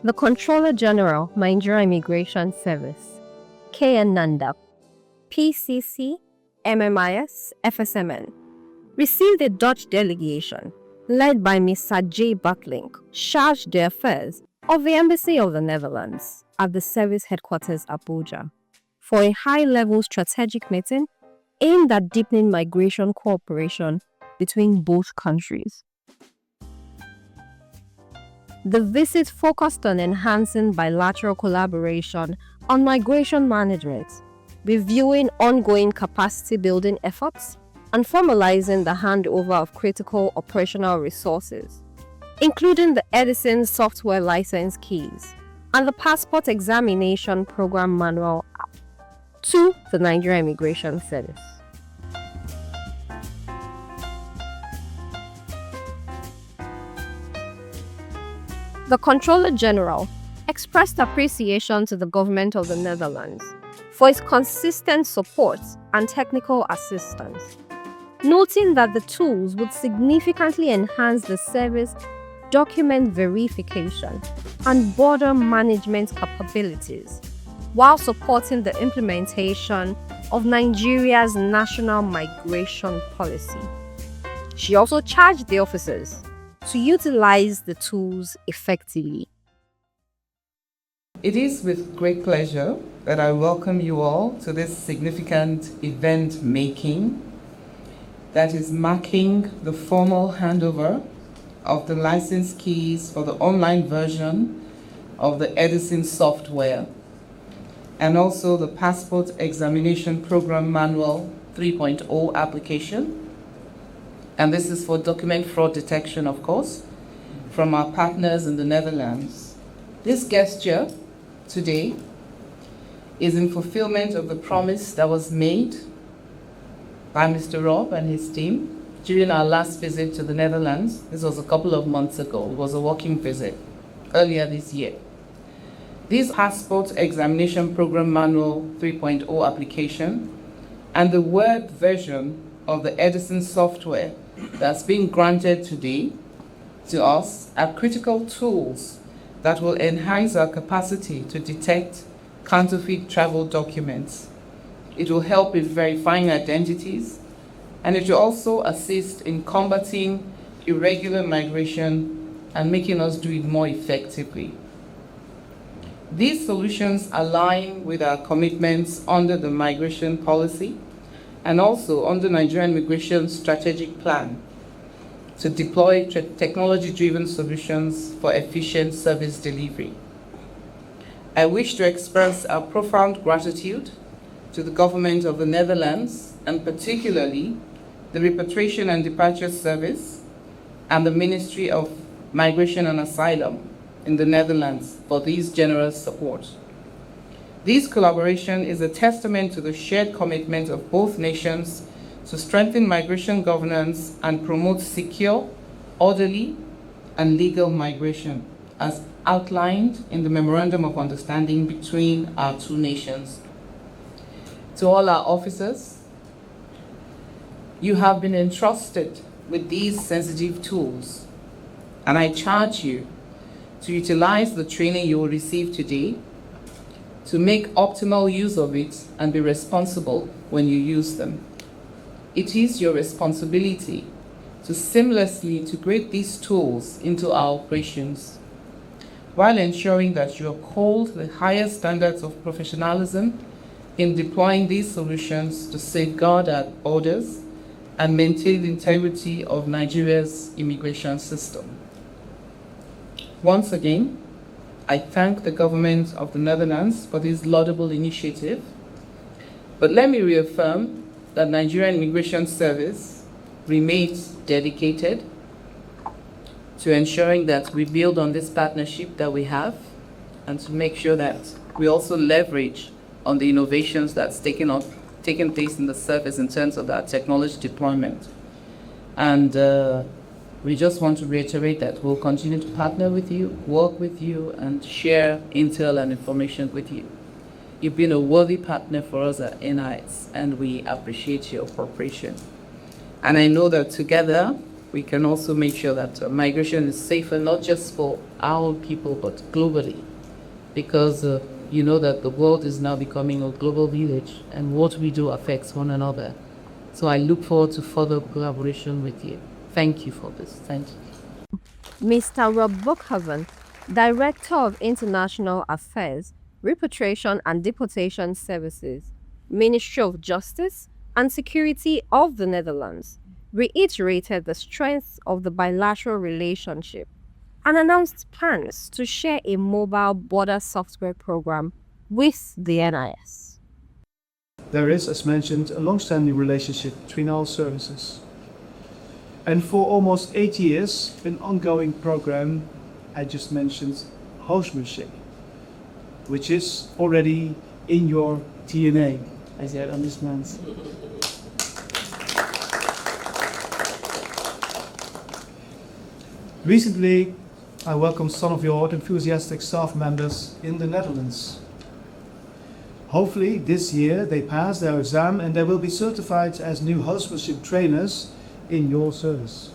The Controller General, Nigeria Immigration Service, KN Nanda, PCC, MMIS, FSMN, received a Dutch delegation led by Mr. J. Bucklink, charged the affairs of the Embassy of the Netherlands at the service headquarters Abuja for a high-level strategic meeting aimed at deepening migration cooperation between both countries. The visit focused on enhancing bilateral collaboration on migration management, reviewing ongoing capacity building efforts, and formalizing the handover of critical operational resources, including the Edison software license keys and the passport examination program manual app, to the Nigeria Immigration Service. The Controller General expressed appreciation to the government of the Netherlands for its consistent support and technical assistance, noting that the tools would significantly enhance the service document verification and border management capabilities while supporting the implementation of Nigeria's national migration policy. She also charged the officers to utilize the tools effectively. It is with great pleasure that I welcome you all to this significant event making that is marking the formal handover of the license keys for the online version of the Edison software and also the Passport Examination Program Manual 3.0 application. And this is for document fraud detection, of course, from our partners in the Netherlands. This gesture today is in fulfillment of the promise that was made by Mr. Rob and his team during our last visit to the Netherlands. This was a couple of months ago. It was a walking visit earlier this year. This Passport Examination Program Manual 3.0 application and the web version of the Edison software that's been granted today to us are critical tools that will enhance our capacity to detect counterfeit travel documents. It will help in verifying identities, and it will also assist in combating irregular migration and making us do it more effectively. These solutions align with our commitments under the migration policy and also under Nigerian Immigration Strategic Plan to deploy technology-driven solutions for efficient service delivery. I wish to express our profound gratitude to the government of the Netherlands, and particularly the Repatriation and Departure Service and the Ministry of Migration and Asylum in the Netherlands for these generous support. This collaboration is a testament to the shared commitment of both nations to strengthen migration governance and promote secure, orderly, and legal migration, as outlined in the Memorandum of Understanding between our two nations. To all our officers, you have been entrusted with these sensitive tools, and I charge you to utilize the training you will receive today to make optimal use of it and be responsible when you use them. It is your responsibility to seamlessly integrate these tools into our operations while ensuring that you uphold the highest standards of professionalism in deploying these solutions to safeguard our borders and maintain the integrity of Nigeria's immigration system. Once again, I thank the government of the Netherlands for this laudable initiative, but let me reaffirm that Nigerian Immigration Service remains dedicated to ensuring that we build on this partnership that we have and to make sure that we also leverage on the innovations that's taken place in the service in terms of our technology deployment. And we just want to reiterate that we'll continue to partner with you, work with you, and share intel and information with you. You've been a worthy partner for us at NIS, and we appreciate your cooperation. And I know that together we can also make sure that migration is safer, not just for our people, but globally. Because you know that the world is now becoming a global village, and what we do affects one another. So I look forward to further collaboration with you. Thank you for this. Thank you. Mr. Rob Bookhaven, Director of International Affairs, Repatriation and Deportation Services, Ministry of Justice and Security of the Netherlands, reiterated the strength of the bilateral relationship and announced plans to share a mobile border software program with the NIS. There is, as mentioned, a long-standing relationship between our services. And for almost 8 years, an ongoing program, I just mentioned, housemanship, which is already in your DNA, as you understand. Recently, I welcomed some of your enthusiastic staff members in the Netherlands. Hopefully this year they pass their exam and they will be certified as new housemanship trainers in your service.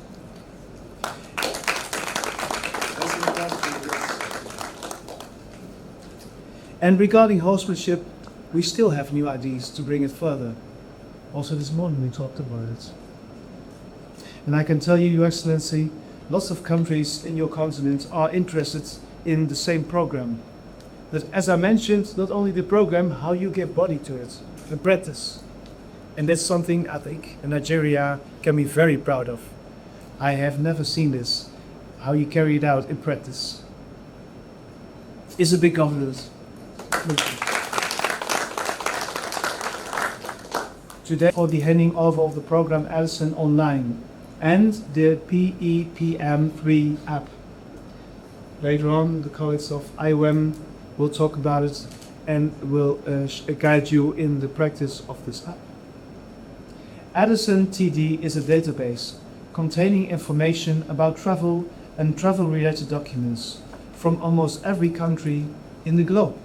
And regarding housemanship, we still have new ideas to bring it further. Also this morning we talked about it. And I can tell you, Your Excellency, lots of countries in your continent are interested in the same program. But as I mentioned, not only the program, how you give body to it, the practice. And that's something I think Nigeria can be very proud of. I have never seen this, how you carry it out in practice. It's a big government. Today for the handing over of the program Edison online and the PEPM3 app. Later on, the colleagues of IOM will talk about it and will guide you in the practice of this app. Edison TD is a database containing information about travel and travel-related documents from almost every country in the globe.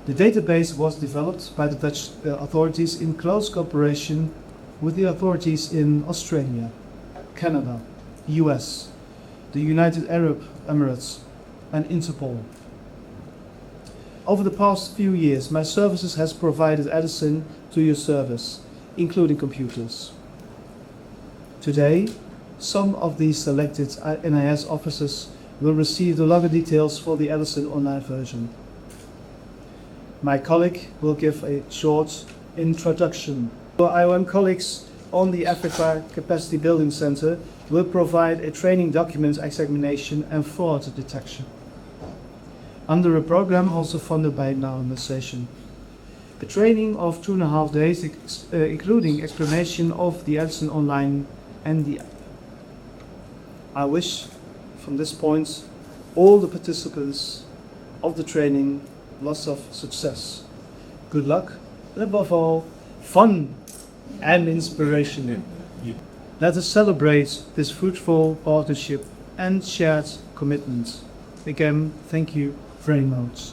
The database was developed by the Dutch authorities in close cooperation with the authorities in Australia, Canada, US, the United Arab Emirates, and Interpol. Over the past few years, my services has provided Edison to your service, including computers. Today, some of these selected NIS officers will receive the login details for the Edison online version. My colleague will give a short introduction. Our IOM colleagues on the Africa Capacity Building Center will provide a training document examination and fraud detection under a program also funded by an organization. A training of 2.5 days, including explanation of the Edison Online and the app. I wish from this point all the participants of the training lots of success. Good luck, and above all, fun and inspiration. Let us celebrate this fruitful partnership and shared commitment. Again, thank you very much.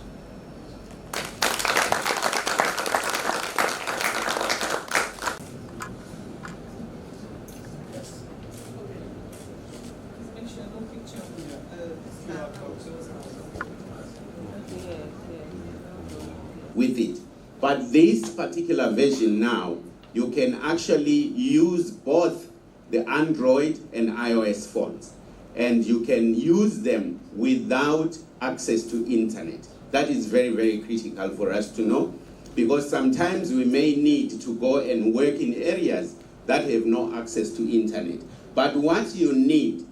With it. But this particular version now, you can actually use both the Android and iOS phones, and you can use them without access to internet. That is very, very critical for us to know, because sometimes we may need to go and work in areas that have no access to internet. But what you need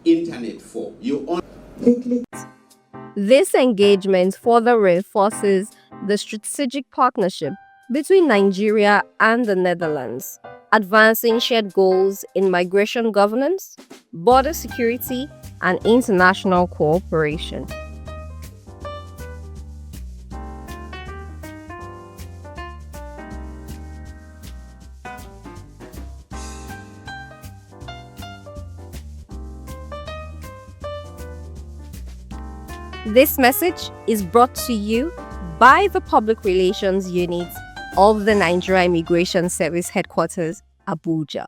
internet for, you only... This engagement further reinforces the strategic partnership between Nigeria and the Netherlands, advancing shared goals in migration governance, border security, and international cooperation. This message is brought to you by the Public Relations Unit of the Nigeria Immigration Service Headquarters, Abuja.